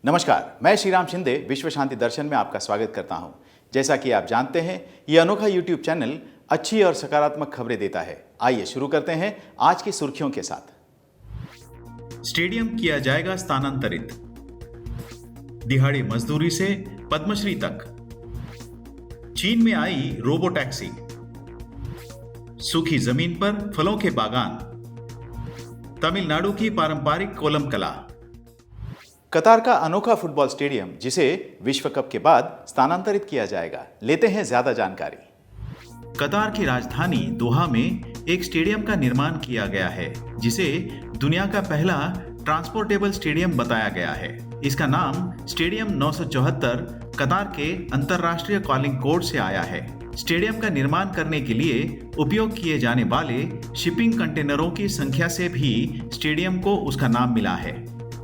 नमस्कार, मैं श्रीराम शिंदे विश्व शांति दर्शन में आपका स्वागत करता हूं। जैसा कि आप जानते हैं, ये अनोखा यूट्यूब चैनल अच्छी और सकारात्मक खबरें देता है। आइए शुरू करते हैं आज की सुर्खियों के साथ। स्टेडियम किया जाएगा स्थानांतरित, दिहाड़ी मजदूरी से पद्मश्री तक। चीन में आई रोबो टैक्सी, सूखी जमीन पर फलों के बागान। तमिलनाडु की पारंपरिक कोलम कला। कतार का अनोखा फुटबॉल स्टेडियम, जिसे विश्व कप के बाद स्थानांतरित किया जाएगा। लेते हैं ज्यादा जानकारी। कतार की राजधानी दोहा में एक स्टेडियम का निर्माण किया गया है, जिसे दुनिया का पहला ट्रांसपोर्टेबल स्टेडियम बताया गया है। इसका नाम स्टेडियम 974 कतार के अंतरराष्ट्रीय कॉलिंग कोड से आया है। स्टेडियम का निर्माण करने के लिए उपयोग किए जाने वाले शिपिंग कंटेनरों की संख्या से भी स्टेडियम को उसका नाम मिला है।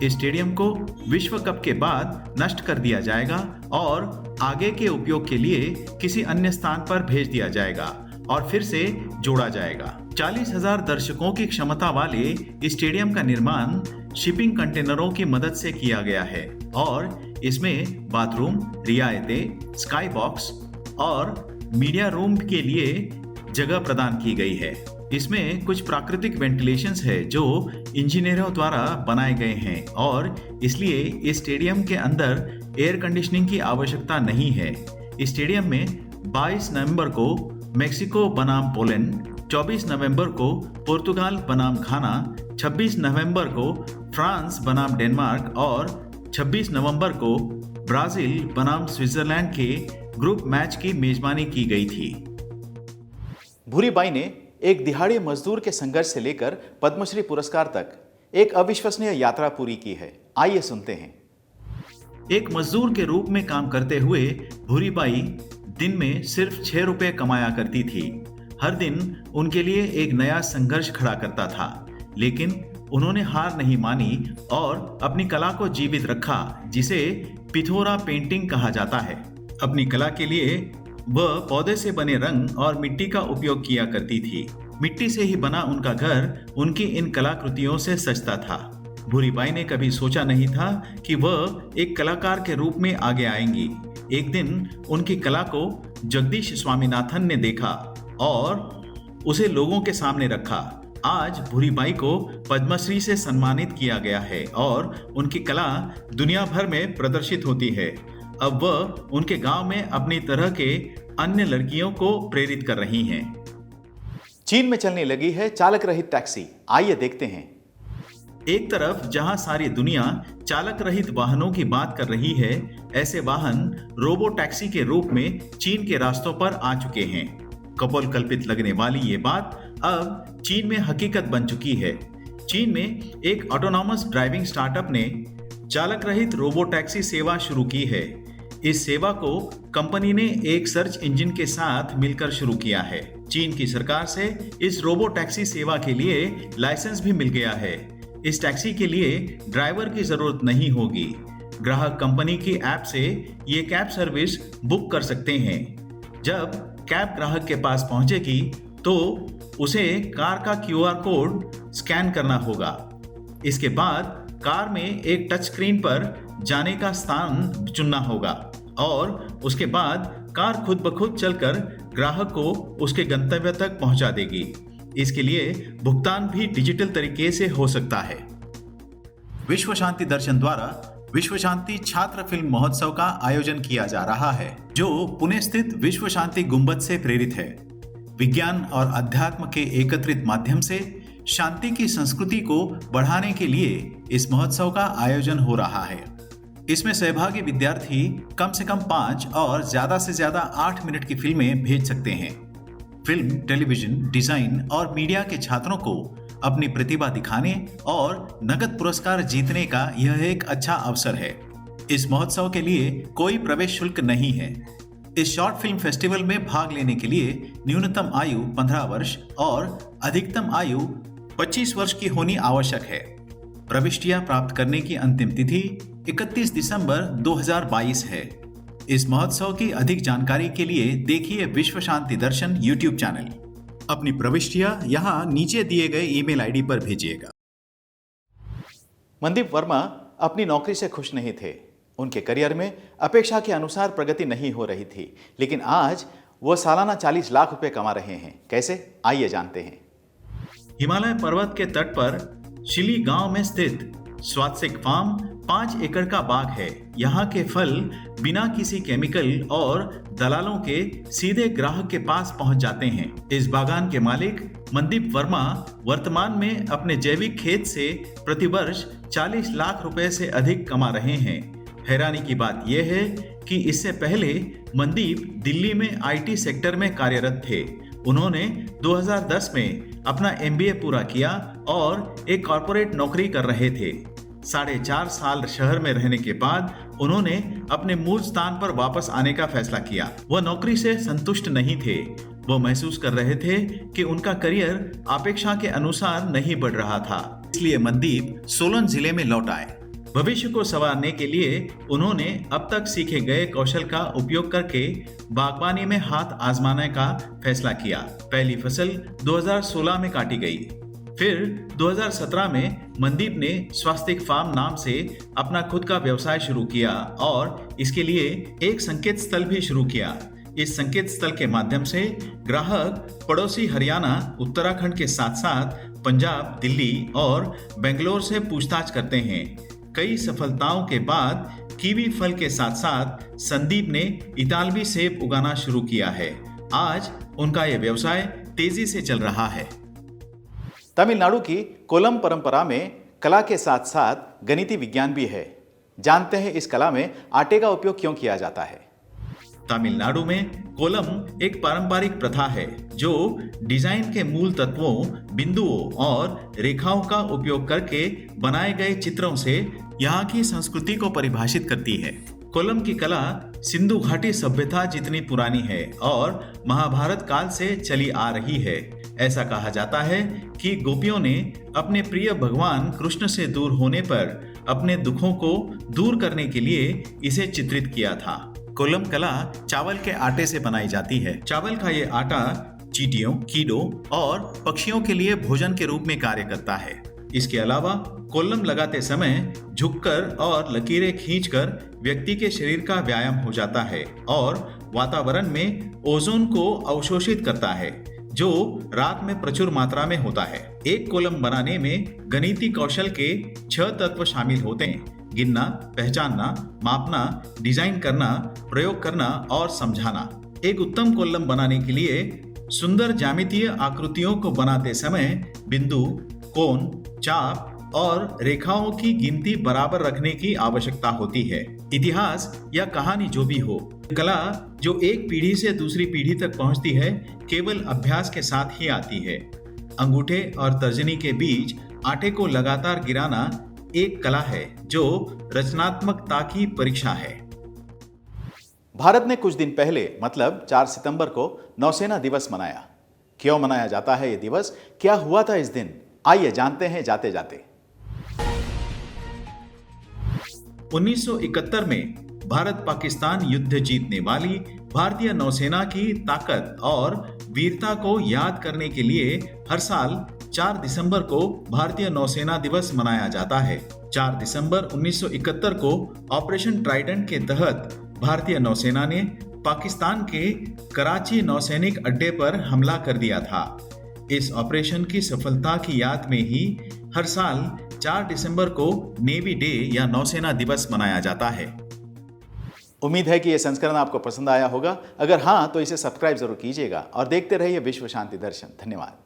इस स्टेडियम को विश्व कप के बाद नष्ट कर दिया जाएगा और आगे के उपयोग के लिए किसी अन्य स्थान पर भेज दिया जाएगा और फिर से जोड़ा जाएगा। 40,000 दर्शकों की क्षमता वाले इस स्टेडियम का निर्माण शिपिंग कंटेनरों की मदद से किया गया है और इसमें बाथरूम, रियायतें, स्काई बॉक्स और मीडिया रूम के लिए जगह प्रदान की गई है। इसमें कुछ प्राकृतिक वेंटिलेशंस है जो इंजीनियरों द्वारा बनाए गए हैं और इसलिए इस स्टेडियम के अंदर एयर कंडीशनिंग की आवश्यकता नहीं है। इस स्टेडियम में 22 नवंबर को मेक्सिको बनाम पोलैंड, 24 नवंबर को पुर्तगाल बनाम घाना, 26 नवंबर को फ्रांस बनाम डेनमार्क और 26 नवंबर को ब्राजील बनाम स्विट्जरलैंड के ग्रुप मैच की मेजबानी की गई थी। भूरी बाई ने एक दिहाड़ी मजदूर के संघर्ष से लेकर पद्मश्री पुरस्कार तक एक अविश्वसनीय यात्रा पूरी की है। आइए सुनते हैं। एक मजदूर के रूप में काम करते हुए भूरी बाई दिन में सिर्फ 6 रुपए कमाया करती थी। हर दिन उनके लिए एक नया संघर्ष खड़ा करता था, लेकिन उन्होंने हार नहीं मानी और अपनी कला को जीवित रखा, जिसे पिथोरा पेंटिंग कहा जाता है। अपनी कला के लिए वह पौधे से बने रंग और मिट्टी का उपयोग किया करती थी। मिट्टी से ही बना उनका घर उनकी इन कलाकृतियों से सजता था। भूरी बाई ने कभी सोचा नहीं था कि वह एक कलाकार के रूप में आगे आएंगी। एक दिन उनकी कला को जगदीश स्वामीनाथन ने देखा और उसे लोगों के सामने रखा। आज भूरी बाई को पद्मश्री से सम्मानित किया गया है और उनकी कला दुनिया भर में प्रदर्शित होती है। अब वह उनके गांव में अपनी तरह के अन्य लड़कियों को प्रेरित कर रही हैं। चीन में चलने लगी है चालक रहित टैक्सी। आइए देखते हैं। एक तरफ जहां सारी दुनिया चालक रहित वाहनों की बात कर रही है, ऐसे वाहन रोबो टैक्सी के रूप में चीन के रास्तों पर आ चुके हैं। कपोलकल्पित लगने वाली ये बात अब चीन में हकीकत बन चुकी है। चीन में एक ऑटोनॉमस ड्राइविंग स्टार्टअप ने चालक रहित रोबो टैक्सी सेवा शुरू की है। इस सेवा को कंपनी ने एक सर्च इंजन के साथ मिलकर शुरू किया है। चीन की सरकार से इस रोबो टैक्सी सेवा के लिए लाइसेंस भी मिल गया है। इस टैक्सी के लिए ड्राइवर की जरूरत नहीं होगी। ग्राहक कंपनी की ऐप से ये कैब सर्विस बुक कर सकते हैं। जब कैब ग्राहक के पास पहुंचेगी तो उसे कार का QR कोड स्कैन करना होगा। इसके बाद कार में एक टच स्क्रीन पर जाने का स्थान चुनना होगा और उसके बाद कार खुद ब खुद चलकर ग्राहक को उसके गंतव्य तक पहुंचा देगी। इसके लिए भुगतान भी डिजिटल तरीके से हो सकता है। विश्व शांति दर्शन द्वारा विश्व शांति छात्र फिल्म महोत्सव का आयोजन किया जा रहा है, जो पुणे स्थित विश्व शांति गुंबद से प्रेरित है। विज्ञान और अध्यात्म के एकत्रित माध्यम से शांति की संस्कृति को बढ़ाने के लिए इस महोत्सव का आयोजन हो रहा है। इसमें सहभागी विद्यार्थी कम से कम 5 और ज्यादा से ज्यादा 8 मिनट की फिल्में भेज सकते हैं। फिल्म, टेलीविजन, डिजाइन और मीडिया के छात्रों को अपनी प्रतिभा दिखाने और नगद पुरस्कार जीतने का यह एक अच्छा अवसर है। इस महोत्सव के लिए कोई प्रवेश शुल्क नहीं है। इस शॉर्ट फिल्म फेस्टिवल में भाग लेने के लिए न्यूनतम आयु 15 वर्ष और अधिकतम आयु 25 वर्ष की होनी आवश्यक है। प्रविष्टियां प्राप्त करने की अंतिम तिथि 31 दिसंबर 2022 है। इस महोत्सव की अधिक जानकारी के लिए देखिए विश्व शांति दर्शन यूट्यूब चैनल। अपनी प्रविष्टियां यहां नीचे दिए गए ईमेल आईडी पर भेजिएगा। मनदीप वर्मा अपनी नौकरी से खुश नहीं थे। उनके करियर में अपेक्षा के अनुसार प्रगति नहीं हो रही थी, लेकिन आज वो सालाना 40 लाख रुपए कमा रहे हैं। कैसे, आइए जानते हैं। हिमालय पर्वत के तट पर शिली गांव में स्थित स्वात्विक फार्म 5 एकड़ का बाग है। यहाँ के फल बिना किसी केमिकल और दलालों के सीधे ग्राहक के पास पहुंच जाते हैं। इस बागान के मालिक मनदीप वर्मा वर्तमान में अपने जैविक खेत से प्रतिवर्ष 40 लाख रुपए से अधिक कमा रहे हैं। हैरानी की बात यह है कि इससे पहले मनदीप दिल्ली में आईटी सेक्टर में कार्यरत थे। उन्होंने 2010 में अपना एमबीए पूरा किया और एक कॉर्पोरेट नौकरी कर रहे थे। 4.5 साल शहर में रहने के बाद उन्होंने अपने मूल स्थान पर वापस आने का फैसला किया। वह नौकरी से संतुष्ट नहीं थे। वो महसूस कर रहे थे कि उनका करियर अपेक्षा के अनुसार नहीं बढ़ रहा था। इसलिए मनदीप सोलन जिले में लौट आए। भविष्य को संवारने के लिए उन्होंने अब तक सीखे गए कौशल का उपयोग करके बागवानी में हाथ आजमाने का फैसला किया। पहली फसल 2016 में काटी गई। फिर 2017 में मनदीप ने स्वास्तिक फार्म नाम से अपना खुद का व्यवसाय शुरू किया और इसके लिए एक संकेत स्थल भी शुरू किया। इस संकेत स्थल के माध्यम से ग्राहक पड़ोसी हरियाणा, उत्तराखंड के साथ साथ पंजाब, दिल्ली और बेंगलोर से पूछताछ करते हैं। कई सफलताओं के बाद कीवी फल के साथ साथ संदीप ने इतालवी सेब उगाना शुरू किया है। आज उनका यह व्यवसाय तेजी से चल रहा है। तमिलनाडु की कोलम परंपरा में कला के साथ साथ गणितीय विज्ञान भी है। जानते हैं इस कला में आटे का उपयोग क्यों किया जाता है। तमिलनाडु में कोलम एक पारंपरिक प्रथा है जो डिजाइन के मूल तत्वों, बिंदुओं और रेखाओं का उपयोग करके बनाए गए चित्रों से यहाँ की संस्कृति को परिभाषित करती है। कोलम की कला सिंधु घाटी सभ्यता जितनी पुरानी है और महाभारत काल से चली आ रही है। ऐसा कहा जाता है कि गोपियों ने अपने प्रिय भगवान कृष्ण से दूर होने पर अपने दुखों को दूर करने के लिए इसे चित्रित किया था। कोलम कला चावल के आटे से बनाई जाती है। चावल का ये आटा चींटियों, कीड़ों और पक्षियों के लिए भोजन के रूप में कार्य करता है। इसके अलावा कोलम लगाते समय झुककर और लकीरें खींचकर व्यक्ति के शरीर का व्यायाम हो जाता है और वातावरण में ओजोन को अवशोषित करता है, जो रात में प्रचुर मात्रा में होता है। एक कोलम बनाने में गणितीय कौशल के 6 तत्व शामिल होते हैं: गिनना, पहचानना, मापना, डिजाइन करना, प्रयोग करना और समझाना। एक उत्तम कोलम बनाने के लिए सुंदर ज्यामितीय आकृतियों को बनाते समय बिंदु, कोण, चाप और रेखाओं की गिनती बराबर रखने की आवश्यकता होती है। इतिहास या कहानी जो भी हो, कला जो एक पीढ़ी से दूसरी पीढ़ी तक पहुंचती है, केवल अभ्यास के साथ ही आती है। अंगूठे और तर्जनी के बीच आटे को लगातार गिराना एक कला है जो रचनात्मकता की परीक्षा है। भारत ने कुछ दिन पहले मतलब 4 सितंबर को नौसेना दिवस मनाया। क्यों मनाया जाता है ये दिवस, क्या हुआ था इस दिन, आइए जानते हैं जाते जाते। 1971 में भारत पाकिस्तान युद्ध जीतने वाली भारतीय नौसेना की ताकत और वीरता को याद करने के लिए हर साल 4 दिसंबर को भारतीय नौसेना दिवस मनाया जाता है। 4 दिसंबर 1971 को ऑपरेशन ट्राइडेंट के तहत भारतीय नौसेना ने पाकिस्तान के कराची नौसैनिक अड्डे पर हमला कर दिया था। इस ऑपरेशन की सफलता की याद में ही हर साल 4 दिसंबर को नेवी डे या नौसेना दिवस मनाया जाता है। उम्मीद है कि यह संस्करण आपको पसंद आया होगा। अगर हाँ, तो इसे सब्सक्राइब जरूर कीजिएगा और देखते रहिए विश्व शांति दर्शन। धन्यवाद।